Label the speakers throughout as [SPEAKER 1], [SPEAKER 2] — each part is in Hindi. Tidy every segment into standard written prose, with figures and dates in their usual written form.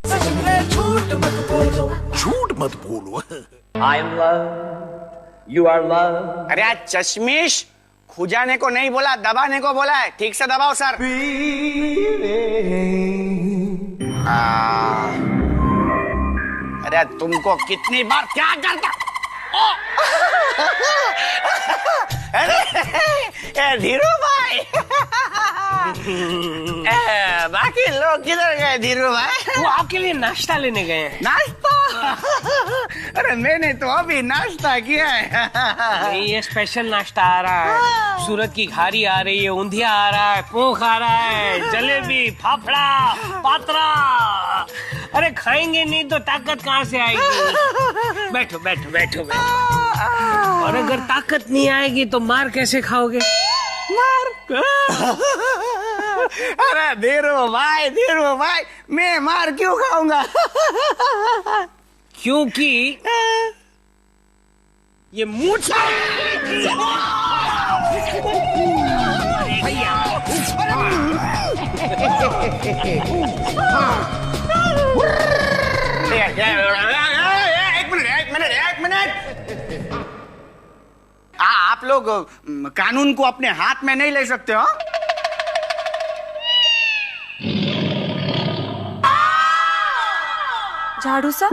[SPEAKER 1] झूठ मत बोलो।
[SPEAKER 2] I am love, you are love.
[SPEAKER 3] अरे आज चश्मिश खुजाने को नहीं बोला, दबाने को बोला है। ठीक से दबाओ सर। अरे तुमको कितनी बार क्या करता? अरे धीरू भाई। बाकी लोग किधर गए धीरू भाई?
[SPEAKER 4] वो आपके लिए नाश्ता लेने गए हैं।
[SPEAKER 3] नाश्ता? अरे मैंने तो अभी नाश्ता किया है।
[SPEAKER 4] नहीं, ये स्पेशल नाश्ता आ रहा है। सूरत की घारी आ रही है, ऊंधिया आ रहा है, पोंख आ रहा है, जलेबी, फाफड़ा, पात्रा। अरे खाएंगे नहीं तो ताकत कहाँ से आएगी? बैठो बैठो बैठो बैठो। और अगर ताकत नहीं आएगी तो मार कैसे खाओगे?
[SPEAKER 3] मार? अरे धीरू भाई मैं मार क्यों खाऊंगा?
[SPEAKER 4] क्योंकि ये मूछ
[SPEAKER 3] एक मिनट। आप लोग कानून को अपने हाथ में नहीं ले सकते हो।
[SPEAKER 5] झाड़ू सा,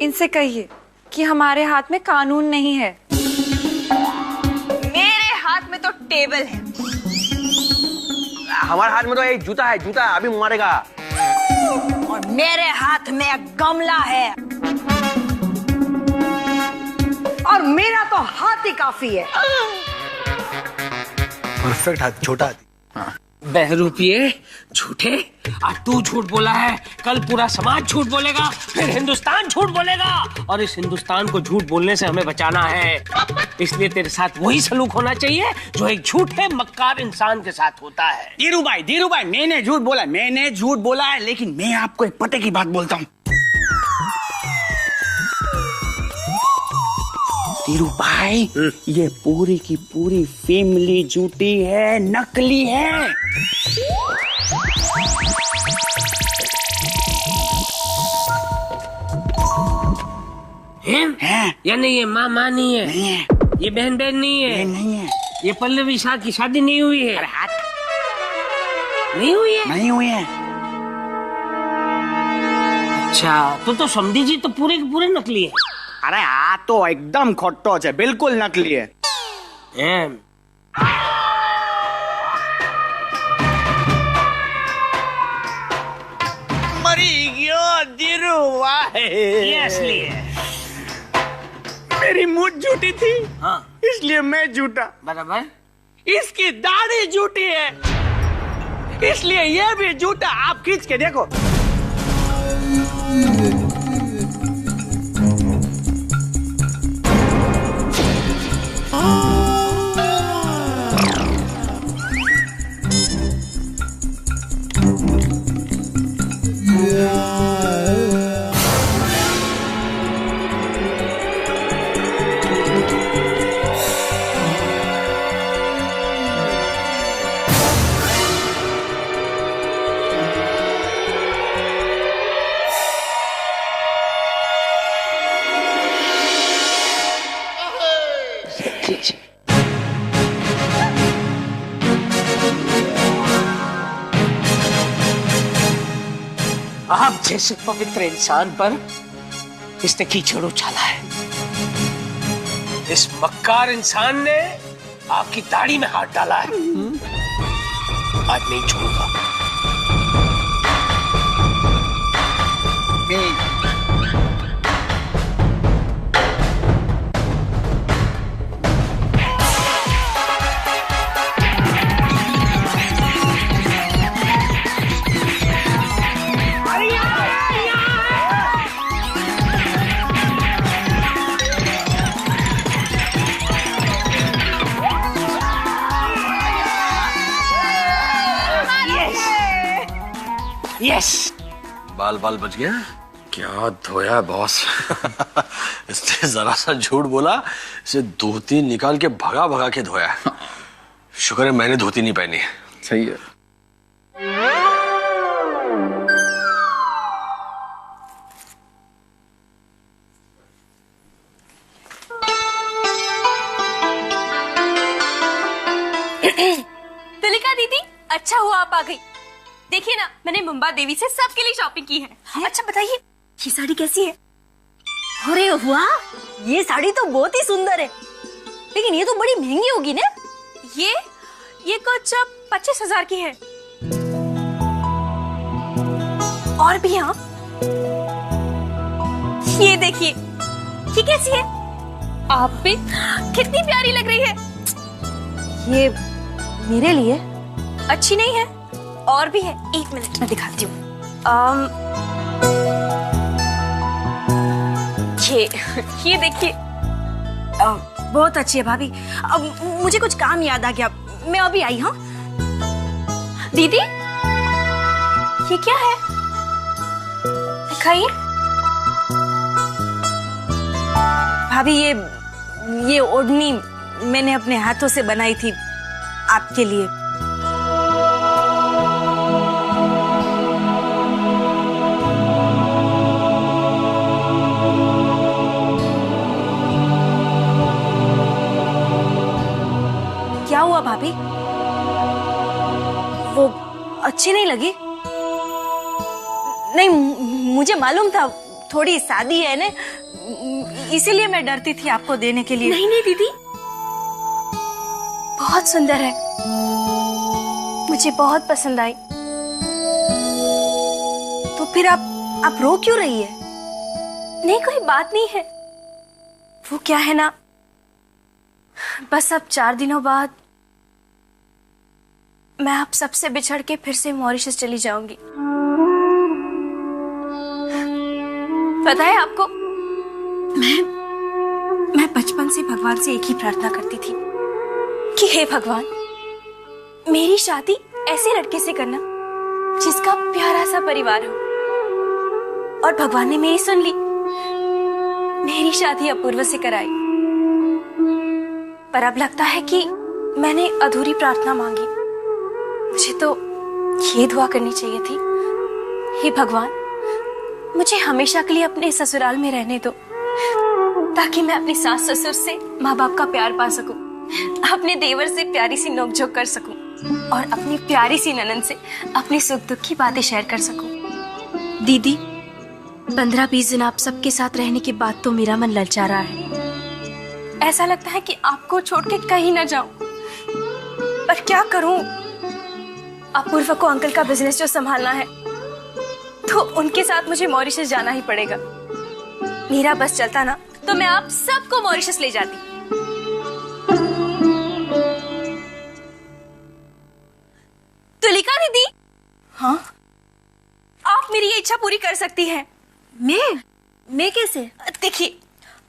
[SPEAKER 5] इनसे कहिए कि हमारे हाथ में कानून नहीं है।
[SPEAKER 6] मेरे हाथ में तो टेबल है।
[SPEAKER 2] हमारे हाथ में तो एक जूता है, जूता अभी मारेगा।
[SPEAKER 6] और मेरे हाथ में गमला है। और मेरा तो हाथ ही काफी है।
[SPEAKER 1] परफेक्ट हाथ, छोटा हाथी।
[SPEAKER 4] बहरूपिये झूठे। आज तू झूठ बोला है, कल पूरा समाज झूठ बोलेगा, फिर हिंदुस्तान झूठ बोलेगा। और इस हिंदुस्तान को झूठ बोलने से हमें बचाना है। इसलिए तेरे साथ वही सलूक होना चाहिए जो एक झूठे मक्कार इंसान के साथ होता है।
[SPEAKER 3] धीरू भाई मैंने झूठ बोला है, लेकिन मैं आपको एक पते की बात बोलता हूँ। धीरू भाई, ये पूरी की पूरी फैमिली झूठी है, नकली है।
[SPEAKER 4] हैं? यानी ये माँ नहीं है,
[SPEAKER 3] नहीं है,
[SPEAKER 4] ये बहन नहीं है,
[SPEAKER 3] नहीं है,
[SPEAKER 4] ये पल्लवी शाह की शादी नहीं हुई है।
[SPEAKER 3] अरे हाथ
[SPEAKER 4] नहीं हुई है?
[SPEAKER 3] नहीं हुई है।
[SPEAKER 4] अच्छा, तो समझी जी तो पूरे के पूरे नकली है।
[SPEAKER 3] अरे आ तो एकदम खोटो है, बिल्कुल नकली है। मरी गयो धीरू भाई।
[SPEAKER 4] ये असली है।
[SPEAKER 3] मेरी मूठ झूठी थी,
[SPEAKER 4] हाँ,
[SPEAKER 3] इसलिए मैं झूठा।
[SPEAKER 4] बराबर।
[SPEAKER 3] इसकी दाढ़ी झूठी है, इसलिए ये भी झूठा। आप खींच के देखो।
[SPEAKER 4] आप जैसे पवित्र इंसान पर इसने कीचड़ उछाला है। इस मक्कार इंसान ने आपकी दाढ़ी में हाथ डाला है। आज नहीं छोड़ूंगा। यस,
[SPEAKER 1] बाल बच गया। क्या धोया बॉस। इसने जरा सा झूठ बोला, इसे धोती निकाल के भगा के धोया। शुक्र है मैंने धोती नहीं पहनी।
[SPEAKER 2] सही है।
[SPEAKER 7] आप आ गई। देखिए ना, मैंने मुंबा देवी से सबके लिए शॉपिंग की है। अच्छा बताइए, ये साड़ी कैसी है?
[SPEAKER 6] अरे वाह, ये साड़ी तो बहुत ही सुंदर है, लेकिन ये तो बड़ी महंगी होगी ना?
[SPEAKER 7] ये कुछ 25,000 की है। और भी हाँ, ये देखिए, ये कैसी है? आप पे कितनी प्यारी लग रही है।
[SPEAKER 6] ये मेरे लिए
[SPEAKER 7] अच्छी नहीं है? और भी है, 1 मिनट में दिखाती हूँ। ये देखिए,
[SPEAKER 6] बहुत अच्छी है भाभी। अब मुझे कुछ काम याद आ गया, मैं अभी आई। हाँ
[SPEAKER 7] दीदी, ये क्या है? दिखाइए।
[SPEAKER 6] भाभी, ये ओढ़नी मैंने अपने हाथों से बनाई थी आपके लिए। क्या हुआ भाभी? वो अच्छी नहीं लगी? नहीं, मुझे मालूम था थोड़ी सादी है ना, इसीलिए मैं डरती थी आपको देने के लिए।
[SPEAKER 7] नहीं नहीं दीदी, बहुत सुंदर है, मुझे बहुत पसंद आई।
[SPEAKER 6] तो फिर आप रो क्यों रही है?
[SPEAKER 7] नहीं, कोई बात नहीं है। वो क्या है ना, बस अब 4 दिनों बाद मैं आप सबसे बिछड़ के फिर से मॉरिशस चली जाऊंगी। पता है आपको, मैं बचपन से भगवान से एक ही प्रार्थना करती थी कि हे भगवान, मेरी शादी ऐसे लड़के से करना जिसका प्यारा सा परिवार हो। और भगवान ने मेरी सुन ली, मेरी शादी अपूर्व से कराई। पर अब लगता है कि मैंने अधूरी प्रार्थना मांगी। मुझे तो ये दुआ करनी चाहिए थी, हे भगवान, मुझे हमेशा के लिए अपने ससुराल में रहने दो, ताकि मैं अपनी सास ससुर से माँ बाप का प्यार पा सकूं, अपने देवर से प्यारी सी नोकझोंक कर सकूं और अपनी प्यारी सी ननद से अपने सुख दुख की बातें शेयर कर सकूं। दीदी, 15-20 दिन आप सबके साथ रहने के बाद तो मेरा मन ललचा रहा है। ऐसा लगता है कि आपको छोड़ के कहीं ना जाऊं, पर क्या करूं? अपूर्व को अंकल का बिजनेस जो संभालना है, तो उनके साथ मुझे मॉरिशस जाना ही पड़ेगा। मेरा बस चलता ना तो मैं आप सबको मॉरिशस ले जाती। तुलिका दीदी,
[SPEAKER 6] हाँ,
[SPEAKER 7] आप मेरी ये इच्छा पूरी कर सकती हैं।
[SPEAKER 6] मैं कैसे?
[SPEAKER 7] देखिए,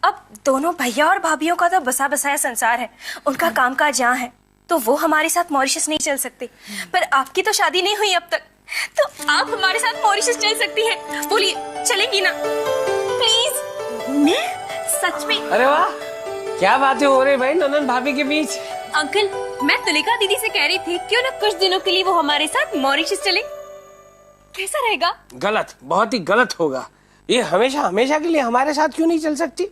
[SPEAKER 7] अब दोनों भैया और भाभीियों का तो बसा बसाया संसार है, उनका कामकाज यहाँ है, तो वो हमारे साथ मॉरिशस नहीं चल सकते। पर आपकी तो शादी नहीं हुई अब तक, तो आप हमारे साथ मॉरिशस चल सकती हैं। बोलिए, चलेंगी ना? प्लीज।
[SPEAKER 6] मैं सच में?
[SPEAKER 4] अरे वाह, क्या बातें हो रही भाई ननद भाभी के बीच।
[SPEAKER 7] अंकल, मैं तुलिका दीदी से कह रही थी, क्यों ना कुछ दिनों के लिए वो हमारे साथ मॉरिशस चले, कैसा रहेगा?
[SPEAKER 4] गलत, बहुत ही गलत होगा। ये हमेशा हमेशा के लिए हमारे साथ क्यों नहीं चल सकती?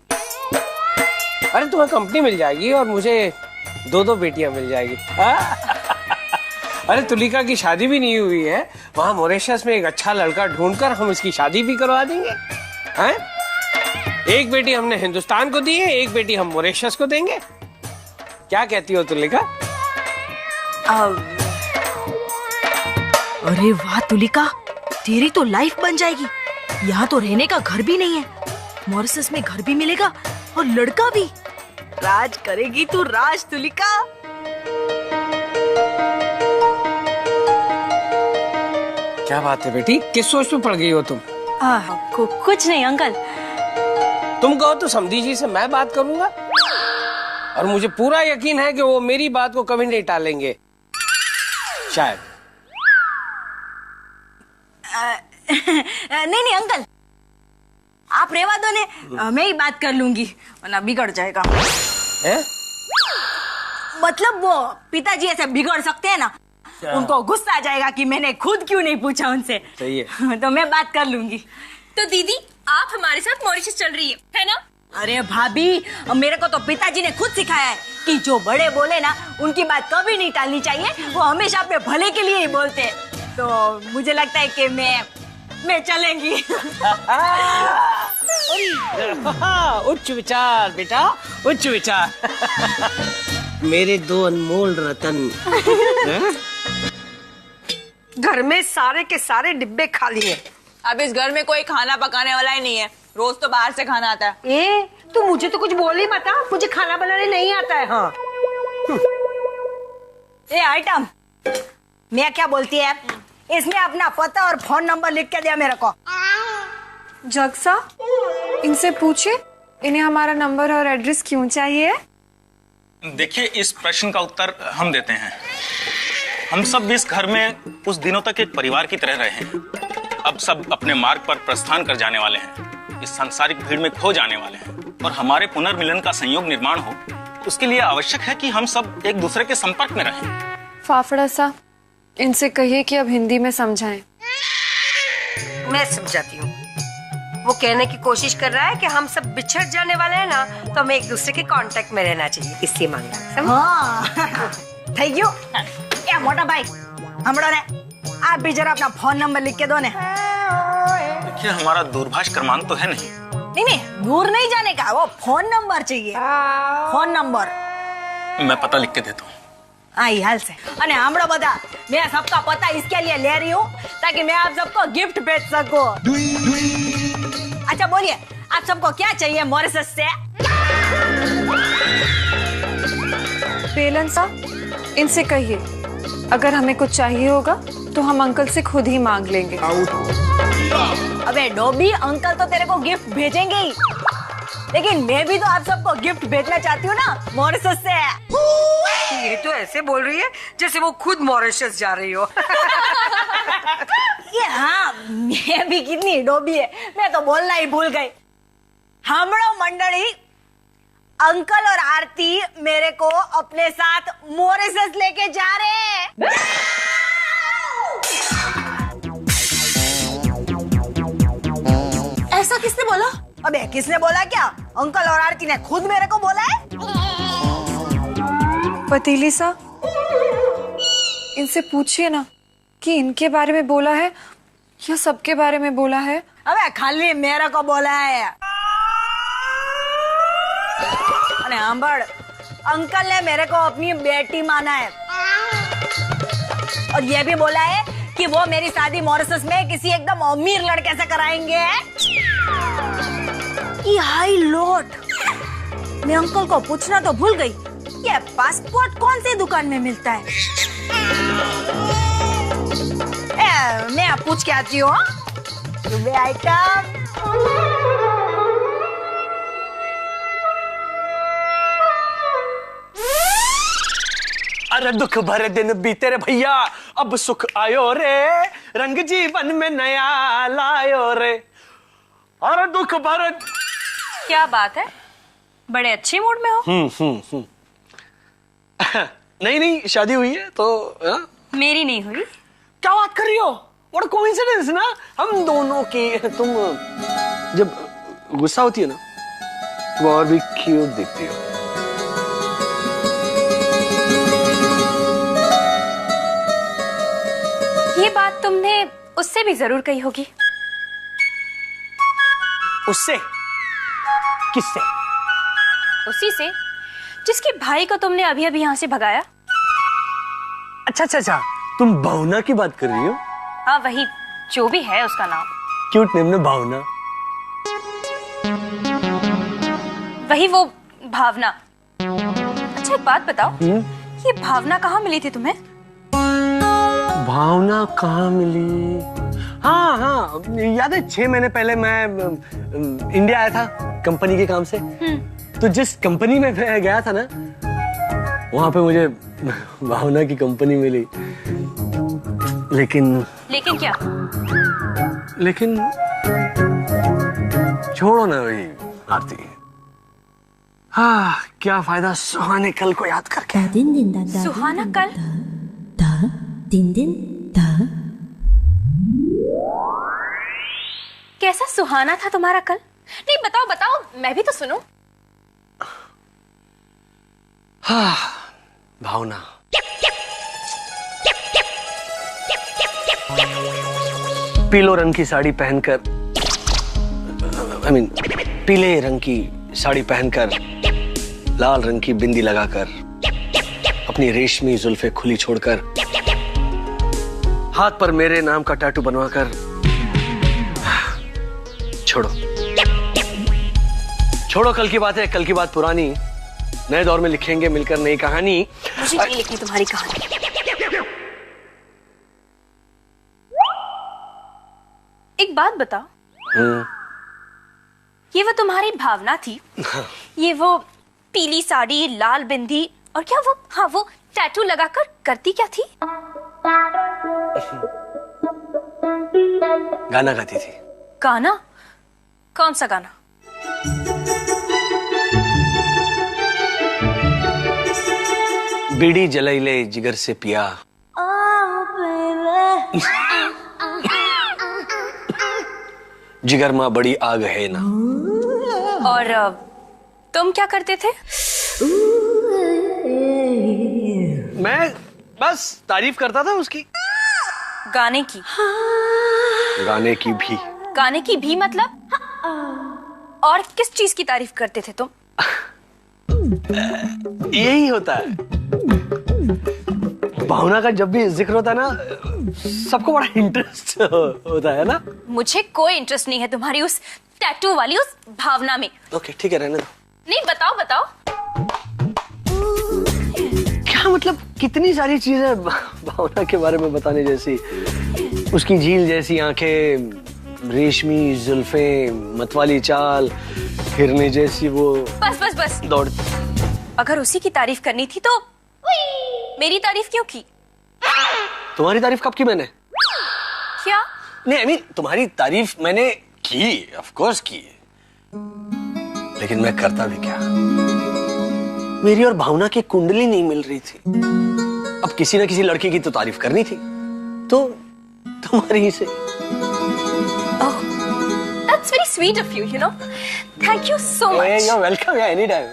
[SPEAKER 4] अरे तुम्हें कंपनी मिल जाएगी और मुझे 2 बेटियां मिल जाएगी। अरे तुलिका की शादी भी नहीं हुई है, वहां मॉरिशस में एक अच्छा लड़का ढूंढकर हम इसकी शादी भी करवा देंगे। हैं? एक बेटी हमने हिंदुस्तान को दी है, एक बेटी हम मॉरिशस को देंगे। क्या कहती हो तुलिका?
[SPEAKER 6] अरे वाह तुलिका, तेरी तो लाइफ बन जाएगी। यहाँ तो रहने का घर भी नहीं है, मॉरिशस में घर भी मिलेगा और लड़का भी। राज करेगी तू राज तुलिका।
[SPEAKER 4] क्या बात है बेटी, किस सोच में पड़ गई हो तुम?
[SPEAKER 6] कुछ नहीं अंकल।
[SPEAKER 4] तुम कहो तो समधी जी से मैं बात करूंगा, और मुझे पूरा यकीन है कि वो मेरी बात को कभी नहीं टालेंगे। शायद।
[SPEAKER 6] नहीं अंकल, आप रेवा दो ने, मैं ही बात कर लूंगी, वरना बिगड़ जाएगा।
[SPEAKER 4] है?
[SPEAKER 6] मतलब वो पिताजी ऐसे बिगड़ सकते हैं ना, उनको गुस्सा आ जाएगा कि मैंने खुद क्यों नहीं पूछा उनसे।
[SPEAKER 4] सही है।
[SPEAKER 6] तो मैं बात कर लूंगी।
[SPEAKER 7] तो दीदी, आप हमारे साथ मॉरिशस चल रही है ना?
[SPEAKER 6] अरे भाभी, मेरे को तो पिताजी ने खुद सिखाया है कि जो बड़े बोले ना उनकी बात कभी नहीं टालनी चाहिए, वो हमेशा अपने भले के लिए ही बोलते हैं। तो मुझे लगता है कि मैं चलेंगी।
[SPEAKER 4] उच्च विचार बेटा, उच्च विचार। मेरे दो अनमोल रतन।
[SPEAKER 8] घर में सारे के सारे डिब्बे खाली हैं।
[SPEAKER 6] अब इस घर में कोई खाना पकाने वाला ही नहीं है, रोज तो बाहर से खाना आता है।
[SPEAKER 8] तू मुझे तो कुछ बोल ही मत, मुझे खाना बनाने नहीं आता है। हाँ
[SPEAKER 6] आइटम, मैं क्या बोलती है, इसमें अपना पता और फोन नंबर लिख के दिया मेरे को।
[SPEAKER 5] जगसा, इनसे पूछे इन्हें हमारा नंबर और एड्रेस क्यों चाहिए।
[SPEAKER 9] देखिए, इस प्रश्न का उत्तर हम देते हैं। हम सब इस घर में कुछ दिनों तक एक परिवार की तरह रहे हैं। अब सब अपने मार्ग पर प्रस्थान कर जाने वाले हैं, इस सांसारिक भीड़ में खो जाने वाले हैं, और हमारे पुनर्मिलन का संयोग निर्माण हो, उसके लिए आवश्यक है कि हम सब एक दूसरे के संपर्क में रहें।
[SPEAKER 5] फाफड़ा सा, इनसे कहिए कि अब हिंदी में समझाएं।
[SPEAKER 8] मैं समझाती हूँ। वो कहने की कोशिश कर रहा है कि हम सब बिछड़ जाने वाले हैं ना, तो हमें एक दूसरे के कांटेक्ट में रहना चाहिए, इसलिए मांगा।
[SPEAKER 6] हाँ, थैंक यू। ए मोटा भाई, हमड़ो ने आप भी जरा अपना फोन नंबर लिख के दो ने।
[SPEAKER 9] देखिए, हमारा दूरभाष क्रमांक तो है नहीं।
[SPEAKER 6] नहीं, दूर नहीं जाने का, वो फोन नंबर चाहिए। फोन नंबर
[SPEAKER 9] मैं पता लिख के देता हूँ।
[SPEAKER 6] आई हाल से। अने हमड़ो बता, मैं सबका पता इसके लिए ले रही हूँ ताकि मैं आप सबको गिफ्ट भेज सकूं। अच्छा बोलिए, आप सबको क्या चाहिए मॉरिशस से?
[SPEAKER 5] बेलन सा, इनसे कहिए अगर हमें कुछ चाहिए होगा तो हम अंकल से खुद ही मांग लेंगे।
[SPEAKER 6] अबे डोबी, अंकल तो तेरे को गिफ्ट भेजेंगे ही, लेकिन मैं भी तो आप सबको गिफ्ट भेजना चाहती हूँ ना मॉरिशस से।
[SPEAKER 8] ये तो ऐसे बोल रही है जैसे वो खुद मॉरिशस जा रही हो।
[SPEAKER 6] ये हाँ, मैं भी कितनी डोबी है, मैं तो बोलना ही भूल गई। हमड़ो मंडली, अंकल और आरती मेरे को अपने साथ मॉरिशस लेके जा रहे हैं। ऐसा किसने बोला? अबे किसने बोला क्या? अंकल और आरती ने खुद मेरे को बोला है।
[SPEAKER 5] पतीली सा, इनसे पूछिए ना कि इनके बारे में बोला है या सबके बारे में बोला है।
[SPEAKER 6] अबे खाली मेरे को बोला है। अरे अंबड़, अंकल ने मेरे को अपनी बेटी माना है और ये भी बोला है कि वो मेरी शादी मॉरिशस में किसी एकदम अमीर लड़के से कराएंगे। हाई लॉर्ड, मैं अंकल को पूछना तो भूल गई, ये पासपोर्ट कौन सी दुकान में मिलता है? मैं पूछ के आती हूँ। आइटम,
[SPEAKER 1] अरे दुख भरे दिन बीते रे भैया, अब सुख आयो रे, रंग जीवन में नया लायो रे। अरे दुख भरे।
[SPEAKER 7] क्या बात है, बड़े अच्छे मूड में हो।
[SPEAKER 1] नहीं, शादी हुई है तो
[SPEAKER 7] मेरी नहीं हुई।
[SPEAKER 1] क्या बात कर रही हो? व्हाट कोइंसिडेंस ना, हम दोनों की। तुम जब गुस्सा होती है ना, तुम और भी क्यूट दिखती हो।
[SPEAKER 7] ये बात तुमने उससे भी जरूर कही होगी।
[SPEAKER 1] उससे? किससे?
[SPEAKER 7] उसी से जिसके भाई को तुमने अभी अभी यहाँ से भगाया।
[SPEAKER 1] अच्छा, तुम भावना की बात कर रही हो?
[SPEAKER 7] हाँ वही, जो भी है उसका नाम।
[SPEAKER 1] क्यूट नेम ना, भावना।
[SPEAKER 7] वही वो भावना। अच्छा एक बात बताओ, ये भावना कहाँ मिली थी तुम्हें?
[SPEAKER 1] भावना कहाँ मिली? हाँ, याद है 6 महीने पहले मैं इंडिया आया था कंपनी के काम से। तो जिस कंपनी में मैं गया था ना, वहां पे मुझे भावना की कंपनी मिली। लेकिन
[SPEAKER 7] क्या?
[SPEAKER 1] लेकिन छोड़ो ना वही आरती। हाँ, क्या फायदा सुहाने कल को याद करके।
[SPEAKER 7] सुहाना कल? कैसा सुहाना था तुम्हारा कल? नहीं जी बताओ बताओ, मैं भी तो सुनूं।
[SPEAKER 1] हाँ, भावना। पीलो रंग की साड़ी पहनकर, पीले रंग की साड़ी पहनकर, लाल रंग की बिंदी लगाकर, अपनी रेशमी जुल्फे खुली छोड़कर, हाथ पर मेरे नाम का टैटू बनवाकर, छोड़ो छोड़ो, कल की बात है, कल की बात पुरानी। नए दौर में लिखेंगे मिलकर नई कहानी।
[SPEAKER 7] मुझे नहीं लिखनी तुम्हारी कहानी। एक बात बताओ, ये वो तुम्हारी भावना थी? ये वो पीली साड़ी, लाल बिंदी और क्या वो, हाँ वो टैटू लगाकर करती क्या थी?
[SPEAKER 1] गाना गाती थी।
[SPEAKER 7] गाना? कौन सा गाना?
[SPEAKER 1] बीड़ी जलाइले जिगर से पिया, जिगर मां बड़ी आग है ना।
[SPEAKER 7] और तुम क्या करते थे?
[SPEAKER 1] मैं बस तारीफ करता था उसकी।
[SPEAKER 7] गाने की?
[SPEAKER 1] गाने की भी।
[SPEAKER 7] गाने की भी मतलब? और किस चीज की तारीफ करते थे तुम?
[SPEAKER 1] यही होता है, भावना का जब भी जिक्र होता है ना, सबको बड़ा इंटरेस्ट होता है ना।
[SPEAKER 7] मुझे कोई इंटरेस्ट नहीं है तुम्हारी उस टैटू वाली उस भावना में।
[SPEAKER 1] ओके ठीक है, रहने दो।
[SPEAKER 7] नहीं, बताओ बताओ।
[SPEAKER 1] क्या मतलब, कितनी सारी चीजें भावना के बारे में बताने जैसी। उसकी झील जैसी आंखें, रेशमी जुल्फें, मतवाली चाल, हिरने जैसी वो।
[SPEAKER 7] बस बस बस,
[SPEAKER 1] दौड़।
[SPEAKER 7] अगर उसी की तारीफ करनी थी तो मेरी तारीफ क्यों की?
[SPEAKER 1] तुम्हारी तारीफ कब की मैंने?
[SPEAKER 7] क्या?
[SPEAKER 1] नहीं, तुम्हारी तारीफ मैंने की, ऑफ कोर्स की, लेकिन मैं करता भी क्या। मेरी और भावना की कुंडली नहीं मिल रही थी। अब किसी ना किसी लड़के की तो तारीफ करनी थी, तो तुम्हारी ही से।
[SPEAKER 7] Oh, that's very sweet of you, you know. Thank you so much.
[SPEAKER 1] Hey, you're welcome, yeah, anytime.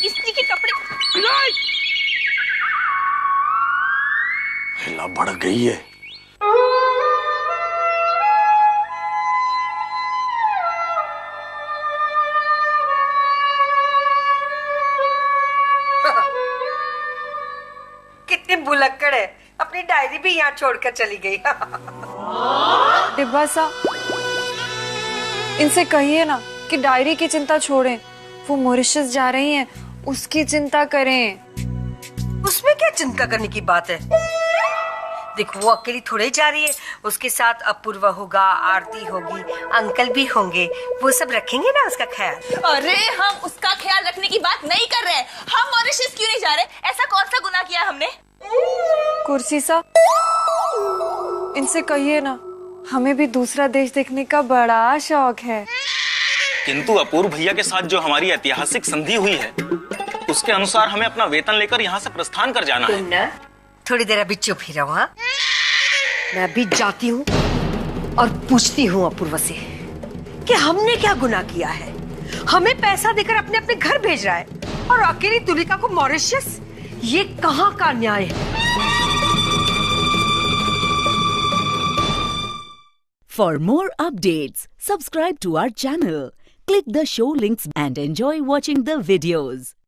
[SPEAKER 7] इस्त्री के कपड़े।
[SPEAKER 1] हिला बढ़ गई है।
[SPEAKER 8] कितनी भुलक्कड़ है, अपनी डायरी भी यहाँ छोड़कर चली गई।
[SPEAKER 5] डिब्बा सा, इनसे कहिए ना कि डायरी की चिंता छोड़ें, वो मॉरिशस जा रही हैं, उसकी चिंता करें।
[SPEAKER 8] उसमें क्या चिंता करने की बात है? देखो, वो अकेली थोड़े जा रही है, उसके साथ अपूर्वा होगा, आरती होगी, अंकल भी होंगे, वो सब रखेंगे ना उसका ख्याल।
[SPEAKER 7] अरे हम उसका ख्याल रखने की बात नहीं कर रहे हैं। हम मॉरिशस क्यों नहीं जा रहे? ऐसा कौन सा गुनाह किया हमने?
[SPEAKER 5] कुर्सी सा, इनसे कहिए ना, हमें भी दूसरा देश देखने का बड़ा शौक है।
[SPEAKER 9] किंतु अपूर्व भैया के साथ जो हमारी ऐतिहासिक संधि हुई है, उसके अनुसार हमें अपना वेतन लेकर यहाँ से प्रस्थान कर जाना है।
[SPEAKER 8] थोड़ी देर अभी चुप ही रहो। हाँ, मैं अभी जाती हूँ और पूछती हूँ अपूर्व से कि हमने क्या गुनाह किया है। हमें पैसा देकर अपने अपने घर भेज रहा है और अकेली तुलिका को मॉरिशस, ये कहाँ का न्याय है?
[SPEAKER 10] For more updates, subscribe to our channel, click the show links and enjoy watching the videos.